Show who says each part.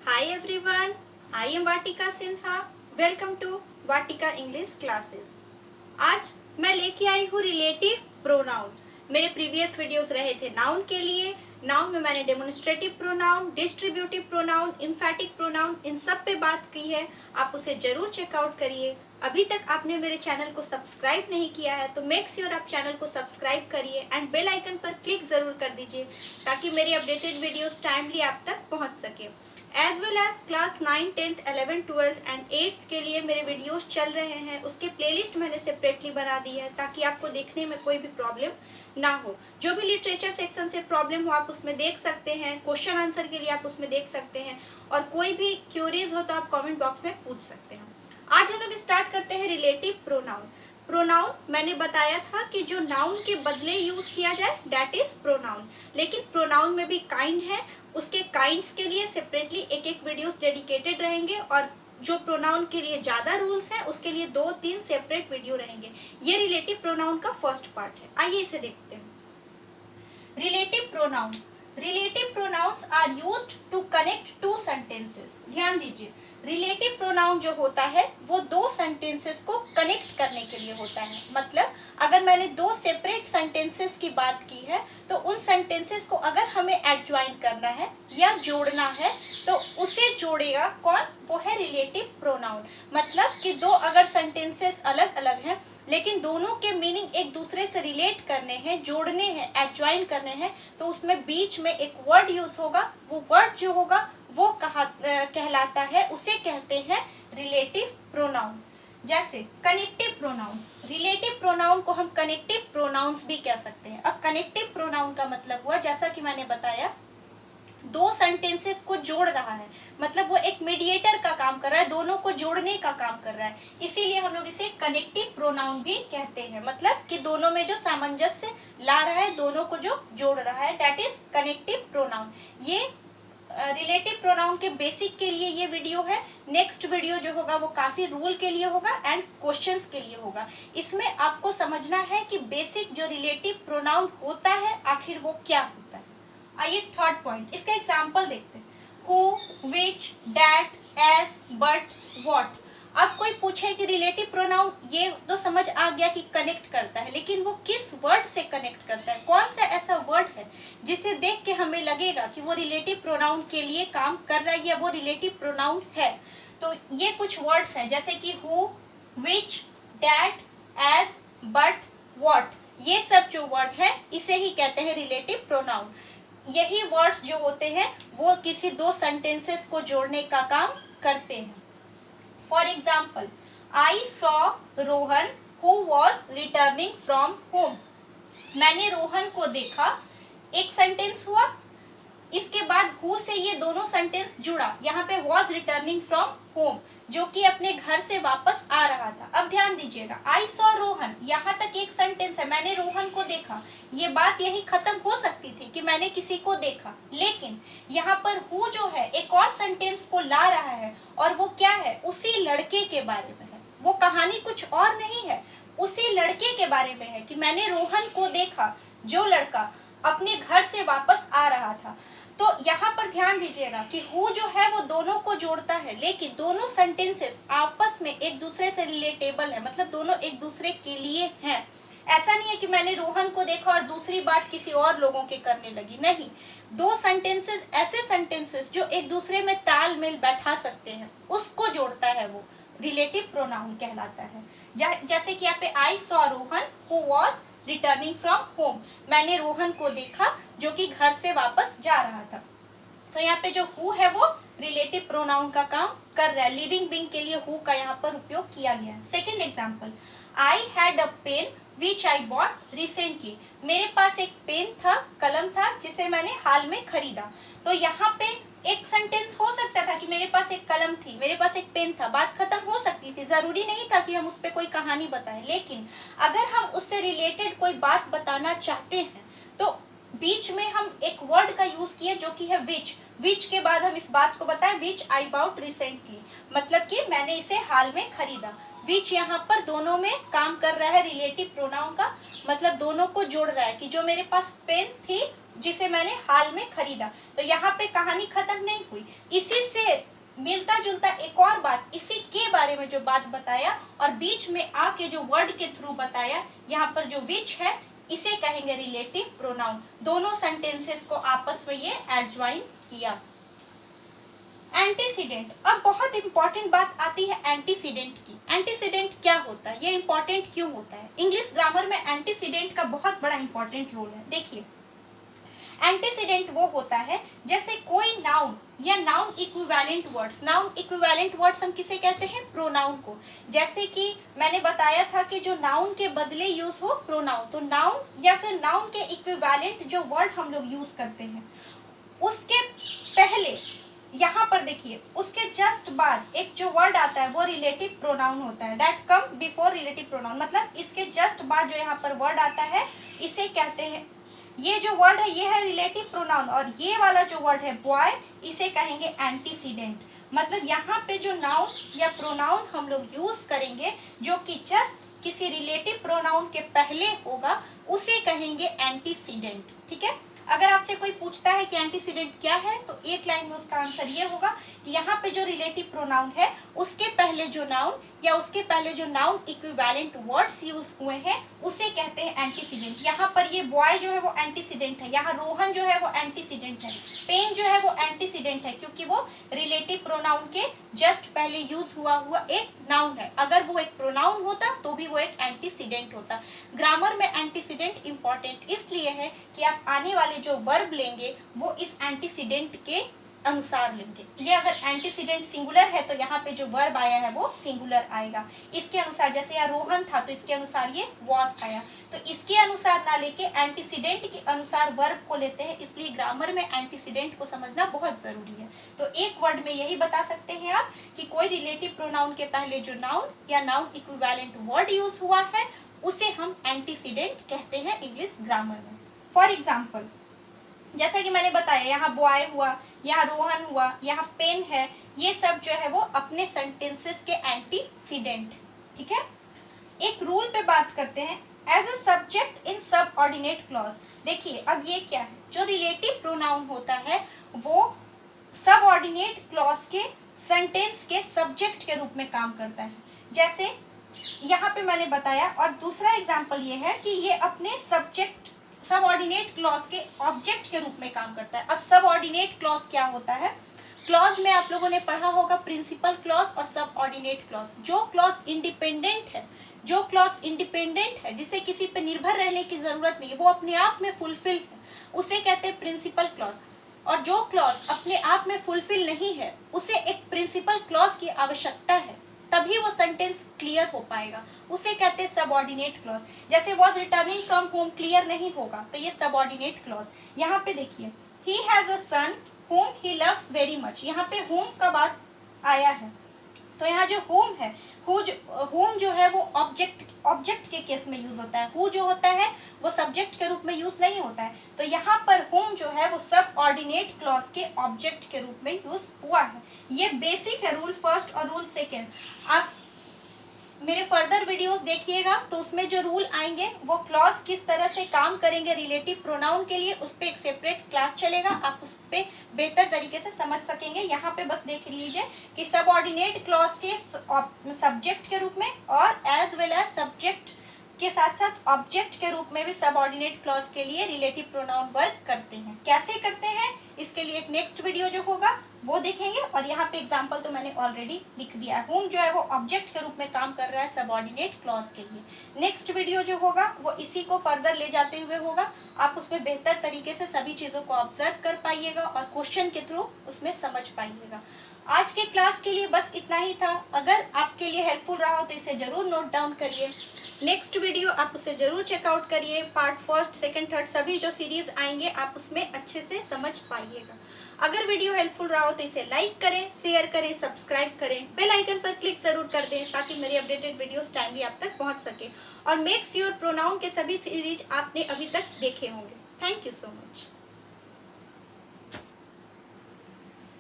Speaker 1: Hi everyone, I am Vatika Sinha. Welcome to Vatika English Classes. आज मैं लेके आई हूँ रिलेटिव प्रोनाउन। मेरे प्रीवियस वीडियोस रहे थे नाउन के लिए। नाउन में मैंने demonstrative pronoun, distributive pronoun, emphatic pronoun इन सब पे बात की है। आप उसे जरूर चेकआउट करिए। अभी तक आपने मेरे चैनल को सब्सक्राइब नहीं किया है तो मेक श्योर आप चैनल को सब्सक्राइब करिए एंड बेल आइकन पर क्लिक जरूर कर दीजिए ताकि मेरी अपडेटेड वीडियोस टाइमली आप तक पहुंच सके। As well as class 9, 10th, 11th, 12th and 8th के लिए मेरे वीडियोस चल रहे हैं। उसके प्लेलिस्ट मैंने सेपरेटली बना दी है ताकि आपको देखने में कोई भी प्रॉब्लम ना हो। जो भी लिटरेचर सेक्शन से प्रॉब्लम हो आप उसमें देख सकते हैं, क्वेश्चन आंसर के लिए आप उसमें देख सकते हैं और कोई भी क्यूरीज हो तो आप कमेंट बॉक्स में पूछ सकते हैं। आज हम लोग स्टार्ट करते हैं रिलेटिव प्रोनाउन। प्रोनाउन मैंने बताया था कि जो नाउन के बदले यूज किया जाए दैट इज प्रोनाउन, लेकिन प्रोनाउन में भी काइंड है। उसके काइंड्स के लिए सेपरेटली एक एक वीडियोस डेडिकेटेड रहेंगे और जो प्रोनाउन के लिए ज्यादा रूल्स हैं उसके लिए 2-3 सेपरेट वीडियो रहेंगे। ये रिलेटिव प्रोनाउन का फर्स्ट पार्ट है। आइए इसे देखते हैं। Relative pronoun. Relative pronouns are used to connect two sentences. ध्यान दीजिए, रिलेटिव प्रोनाउन जो होता है वो दो सेंटेंसेस को कनेक्ट करने के लिए होता है। मतलब अगर मैंने दो सेपरेट सेंटेंसेस की बात की है तो उन सेंटेंसेस को अगर हमें एडज्वाइन करना है या जोड़ना है तो उसे जोड़ेगा कौन? वो है रिलेटिव प्रोनाउन। मतलब कि दो अगर सेंटेंसेस अलग अलग हैं लेकिन दोनों के मीनिंग एक दूसरे से रिलेट करने हैं, जोड़ने हैं, एडज्वाइन करने हैं तो उसमें बीच में एक वर्ड यूज होगा। वो वर्ड जो होगा वो कहलाता है, उसे कहते हैं रिलेटिव प्रोनाउन। जैसे कनेक्टिव प्रोनाउंस। रिलेटिव प्रोनाउन को हम कनेक्टिव प्रोनाउंस भी कह सकते हैं। अब कनेक्टिव प्रोनाउन का मतलब हुआ, जैसा कि मैंने बताया, दो सेंटेंसेस को जोड़ रहा है। मतलब वो एक मीडिएटर का काम कर रहा है, दोनों को जोड़ने का काम कर रहा है। इसीलिए हम लोग इसे कनेक्टिव प्रोनाउन भी कहते हैं। मतलब कि दोनों में जो सामंजस्य ला रहा है, दोनों को जो जोड़ रहा है, दैट इज कनेक्टिव प्रोनाउन। ये रिलेटिव प्रोनाउन के बेसिक के लिए ये वीडियो है। नेक्स्ट वीडियो जो होगा वो काफी रूल के लिए होगा एंड क्वेश्चंस के लिए होगा। इसमें आपको समझना है कि बेसिक जो रिलेटिव प्रोनाउन होता है आखिर वो क्या होता है। आइए थर्ड पॉइंट, इसका एग्जांपल देखते हैं। Who, which, that, as, but, what. अब कोई पूछे कि रिलेटिव प्रोनाउन, ये तो समझ आ गया कि कनेक्ट करता है, लेकिन वो किस वर्ड से कनेक्ट करता है? कौन सा ऐसा वर्ड है जिसे देख के हमें लगेगा कि वो रिलेटिव प्रोनाउन के लिए काम कर रहा है या वो रिलेटिव प्रोनाउन है? तो ये कुछ वर्ड्स हैं जैसे कि who, which, that, as, but, what. ये सब जो वर्ड है इसे ही कहते हैं रिलेटिव प्रोनाउन। यही वर्ड्स जो होते हैं वो किसी दो सेंटेंसेस को जोड़ने का काम करते हैं। For example, I saw Rohan who was returning from home. मैंने रोहन को देखा, एक सेंटेंस हुआ। इसके बाद हु से ये दोनों सेंटेंस जुड़ा। यहाँ पे वॉज रिटर्निंग फ्रॉम होम, जो कि अपने घर से वापस आ रहा था। अब ध्यान दीजिएगा, आई सॉ रोहन, यहाँ तक एक सेंटेंस है, मैंने रोहन को देखा। ये बात यही खत्म हो सकती थी कि मैंने किसी को देखा, लेकिन यहाँ पर हु जो है एक और सेंटेंस को ला रहा है और वो क्या है? उसी लड़के के बारे में है। वो कहानी कुछ और नहीं है, उसी लड़के के बारे में है कि मैंने रोहन को देखा, जो लड़का अपने घर से वापस आ रहा था। तो यहाँ पर ध्यान दीजिएगा कि हु जो है वो दोनों को जोड़ता है, लेकिन दोनों सेंटेंसेस आपस में एक दूसरे से रिलेटेबल है। मतलब दोनों एक दूसरे के लिए हैं। ऐसा नहीं है कि मैंने रोहन को देखा और दूसरी बात किसी और लोगों के करने लगी। नहीं, दो सेंटेंसेस ऐसे सेंटेंसेस जो एक दूसरे में तालमेल बैठा सकते हैं उसको जोड़ता है, वो रिलेटिव प्रोनाउन कहलाता है। जैसे कि यहाँ पे I saw Rohan who was returning from home. मैंने रोहन को देखा जो कि घर से वापस जा रहा था। तो यहाँ पे जो हु है वो रिलेटिव प्रोनाउन का काम कर रहा है। लिविंग बीइंग के लिए हु का यहाँ पर उपयोग किया गया है। Second example, I had a pen which I bought recently. मेरे पास एक पेन था, कलम था, जिसे मैंने हाल में खरीदा। तो यहाँ पे एक सेंटेंस हो सकता था कि मेरे पास एक कलम थी, मेरे पास एक पेन था, बात खत्म हो सकती थी। जरूरी नहीं था कि हम उस पर कोई कहानी बताएं। लेकिन अगर हम उससे रिलेटेड कोई बात बताना चाहते हैं तो बीच में हम एक वर्ड का यूज किए जो कि है विच। विच के बाद हम इस बात को बताएं, विच आई बॉट रिसेंटली, मतलब कि मैंने इसे हाल में खरीदा। विच यहाँ पर दोनों में काम कर रहा है रिलेटिव प्रोनाउन का। मतलब दोनों को जोड़ रहा है कि जो मेरे पास पेन थी जिसे मैंने हाल में खरीदा। तो यहाँ पे कहानी खत्म नहीं हुई, इसी से मिलता जुलता एक और बात, इसी के बारे में जो बात बताया और बीच में आके जो वर्ड के थ्रू बताया, यहाँ पर जो विच है इसे कहेंगे रिलेटिव प्रोनाउन। दोनों सेंटेंसेस को आपस में ये एडज्वाइन किया। एंटीसीडेंट, अब बहुत इंपॉर्टेंट बात आती है एंटीसीडेंट की। एंटीसीडेंट क्या होता है, ये इंपॉर्टेंट क्यों होता है? इंग्लिश ग्रामर में एंटीसीडेंट का बहुत बड़ा इंपॉर्टेंट रोल है। देखिए, एंटीसीडेंट वो होता है जैसे कोई नाउन या noun equivalent words, noun equivalent words हम किसे कहते हैं? प्रोनाउन को। जैसे कि मैंने बताया था कि जो नाउन के बदले यूज हो प्रोनाउन, तो नाउन या फिर नाउन के इक्विवेलेंट जो वर्ड हम लोग यूज करते हैं, उसके पहले यहाँ पर देखिए, उसके जस्ट बाद एक जो वर्ड आता है वो रिलेटिव प्रोनाउन होता है, that come before relative pronoun. मतलब इसके जस्ट बाद जो यहाँ पर वर्ड आता है इसे कहते हैं, ये जो वर्ड है ये है रिलेटिव प्रोनाउन, और ये वाला जो वर्ड है बॉय, इसे कहेंगे एंटीसीडेंट। मतलब यहाँ पे जो नाउन या प्रोनाउन हम लोग यूज करेंगे जो कि जस्ट किसी रिलेटिव प्रोनाउन के पहले होगा, उसे कहेंगे एंटीसीडेंट। ठीक है, अगर आपसे कोई पूछता है कि एंटीसीडेंट क्या है, तो एक लाइन में उसका आंसर ये होगा कि यहाँ पे जो रिलेटिव प्रोनाउन है उसके पहले जो नाउन या उसके पहले जो नाउन इक्विवेलेंट वर्ड्स यूज हुए हैं उसे कहते हैं एंटीसीडेंट। यहाँ पर ये बॉय जो है वो एंटीसीडेंट है, यहाँ रोहन जो है वो एंटीसीडेंट है, पेन जो है वो एंटीसीडेंट है, क्योंकि वो रिलेटिव प्रोनाउन के जस्ट पहले यूज हुआ एक नाउन है। अगर वो एक प्रोनाउन होता तो भी वो एक एंटीसीडेंट होता। ग्रामर में एंटीसीडेंट इंपॉर्टेंट इसलिए है कि आप आने वाले जो वर्ब लेंगे वो इस एंटीसीडेंट के अनुसार लेंगे। ये अगर एंटीसीडेंट सिंगुलर है तो यहाँ पे जो वर्ब आया है वो सिंगुलर आएगा, इसके अनुसार। जैसे यहाँ रोहन था तो इसके अनुसार ये वॉज आया, तो इसके अनुसार ना लेके एंटीसीडेंट के अनुसार वर्ब को लेते हैं। इसलिए ग्रामर में एंटीसीडेंट को समझना बहुत जरूरी है। तो एक वर्ड में यही बता सकते हैं आप कि कोई रिलेटिव प्रोनाउन के पहले जो नाउन या नाउन इक्विवेलेंट वर्ड यूज हुआ है उसे हम एंटीसीडेंट कहते हैं इंग्लिश ग्रामर में। फॉर एग्जाम्पल, जैसा कि मैंने बताया, यहाँ बॉय हुआ, यहाँ रोहन हुआ, यहाँ पेन है, ये सब जो है वो अपने सेंटेंसेस के एंटीसीडेंट। ठीक है, एक रूल पे बात करते हैं, as a subject in subordinate clause. देखिए, अब ये क्या है, जो रिलेटिव प्रोनाउन होता है वो सबऑर्डिनेट क्लॉज के सेंटेंस के सब्जेक्ट के रूप में काम करता है। जैसे यहाँ पे मैंने बताया, और दूसरा एग्जाम्पल ये है कि ये अपने सब्जेक्ट सबऑर्डिनेट क्लॉज के ऑब्जेक्ट के रूप में काम करता है। अब सबऑर्डिनेट क्लॉज क्या होता है? क्लॉज में आप लोगों ने पढ़ा होगा प्रिंसिपल क्लॉज और सबऑर्डिनेट क्लॉज। जो क्लॉज इंडिपेंडेंट है, जो क्लॉज इंडिपेंडेंट है, जिसे किसी पे निर्भर रहने की जरूरत नहीं है, वो अपने आप में फुलफिल है, उसे कहते हैं प्रिंसिपल क्लॉज। और जो क्लॉज अपने आप में फुलफिल नहीं है, उसे एक प्रिंसिपल क्लॉज की आवश्यकता है, तभी वो सेंटेंस क्लियर हो पाएगा, उसे कहते हैं सबऑर्डिनेट क्लॉज। जैसे was returning from home clear नहीं होगा तो ये सबऑर्डिनेट क्लॉज। यहाँ पे देखिए, he has a son whom he loves very much, यहाँ पे whom का बात आया है, तो यहाँ जो whom है, whom जो है वो ऑब्जेक्ट के केस में यूज होता है, who जो होता है वो सब्जेक्ट के रूप में यूज नहीं होता है। तो यहाँ पर whom जो है वो सबऑर्डिनेट क्लॉज के ऑब्जेक्ट के रूप में यूज हुआ है। ये बेसिक है रूल फर्स्ट और रूल सेकेंड। आप मेरे फर्दर वीडियोस देखिएगा तो उसमें जो रूल आएंगे वो क्लॉज किस तरह से काम करेंगे रिलेटिव प्रोनाउन के लिए, उस पर एक सेपरेट क्लास चलेगा, आप उस पर बेहतर तरीके से समझ सकेंगे। यहाँ पे बस देख लीजिए कि सबऑर्डिनेट क्लॉज के सब्जेक्ट के रूप में और एज वेल एज सब्जेक्ट के साथ साथ ऑब्जेक्ट के रूप में भी सबऑर्डिनेट क्लॉज के लिए रिलेटिव प्रोनाउन वर्क करते हैं। कैसे करते हैं इसके लिए एक नेक्स्ट वीडियो जो होगा वो देखेंगे, और यहाँ पे एग्जांपल तो मैंने ऑलरेडी लिख दिया है। होम जो है वो ऑब्जेक्ट के रूप में काम कर रहा है सबऑर्डिनेट क्लॉज के लिए। नेक्स्ट वीडियो जो होगा वो इसी को फर्दर ले जाते हुए होगा, आप उसमें बेहतर तरीके से सभी चीज़ों को ऑब्जर्व कर पाइएगा और क्वेश्चन के थ्रू उसमें समझ पाइएगा। आज के क्लास के लिए बस इतना ही था। अगर आपके लिए हेल्पफुल रहा हो तो इसे जरूर नोट डाउन करिए। नेक्स्ट वीडियो आप उसे जरूर चेकआउट करिए। पार्ट फर्स्ट, सेकंड, थर्ड सभी जो सीरीज आएंगे आप उसमें अच्छे से समझ पाइएगा। अगर वीडियो हेल्पफुल रहा हो तो इसे लाइक करें, शेयर करें, सब्सक्राइब करें, बेल आइकन पर क्लिक जरूर कर दें ताकि मेरी अपडेटेड वीडियोस टाइमली आप तक पहुंच सके। और मेक श्योर प्रोनाउन के सभी सीरीज आपने अभी तक देखे होंगे। Thank you so much.